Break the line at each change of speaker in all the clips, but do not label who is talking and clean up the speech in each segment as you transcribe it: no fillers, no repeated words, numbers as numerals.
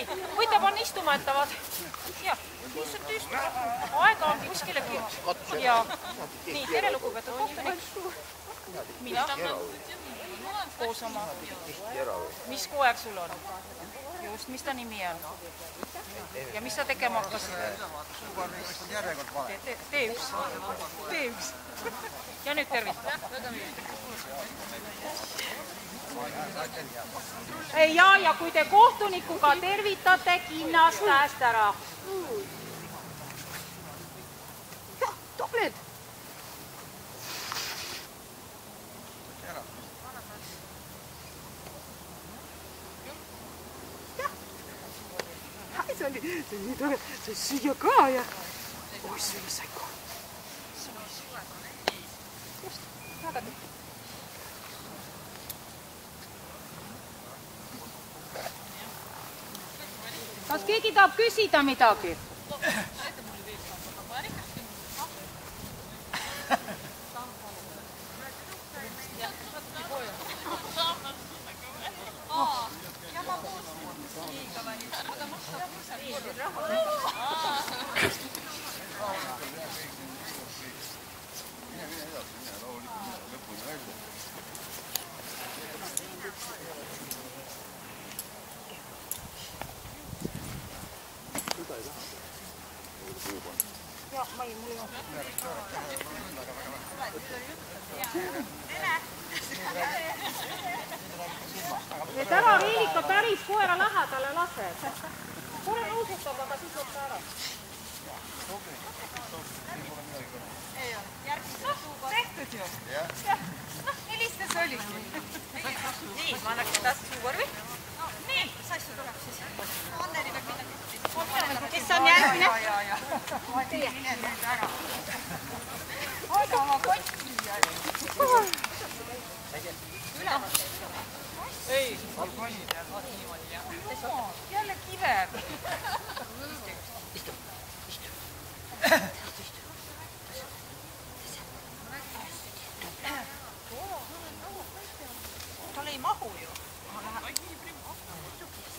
Nii, võite panna istumatavad. Ja, lihtsalt istu. Aega on kuskile küll. Ja, nii, tere lugupeetud kohtunik. Mina? Koos oma. Mis koer sul on? Just, mis ta nimi on? Ja mis sa tegema hakkasid? Tee üks. Ja nüüd tervita. Ja kui te kohtunikuga tervitate, kinnas käest ära.
Topled! See oli nii tore, see süüa ka ja... Oi, süüa sai ka. Just, väga tihti.
Kas keegi tahab küsida midagi? Ja, ma ei, mul ei ole. Et ära Reelika päris koera lähedale lase. Koera nõusutab, aga siis võtta ära. Tehtud ju. Helistas oligi. Nii, ma annaksin taas suukorvi. Nii, mis asju tuleb siis? Anneli peab midagi. Kes on järgmine? Ma teie. Aega oma kotti. Ülemas. Ei. Jälle kiver. Istu. Tal ei mahu ju.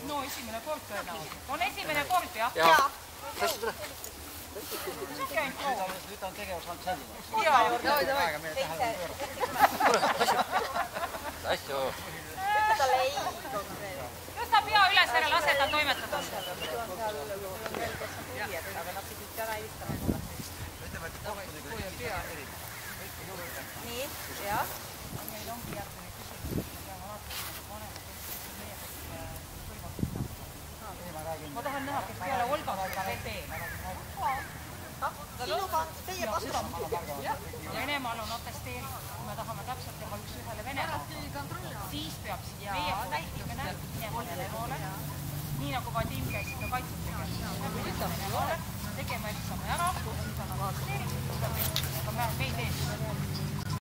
No esimene kord tõenäoliselt. On esimene kord, jah?
Jaa.
Nüüd on tegevus olnud selline.
Jaa.
Aega meie tähelepanu pöörata. Asju.
Ütle talle ei.
Tõsta pea üles ära, lase ta toimetada.
Aga nad pidid ära helistama.
Ütleme, et kohtunikud ei pea eri.
Nii, jah.
Meil ongi järgmine küsimus. Ma tahan näha, kes peale Olga seda veel teeb.
Sinuga teie vastu.
Ja Venemaal on atesteeritud. Kui me tahame täpselt teha üks ühele Venemaal, siis peab meie kohtunikene minema Venemaale. Nii nagu Vadim käis seda kaitset tegema. Tegema eksami ära, siis on atesteeritud. Aga me ei tee seda.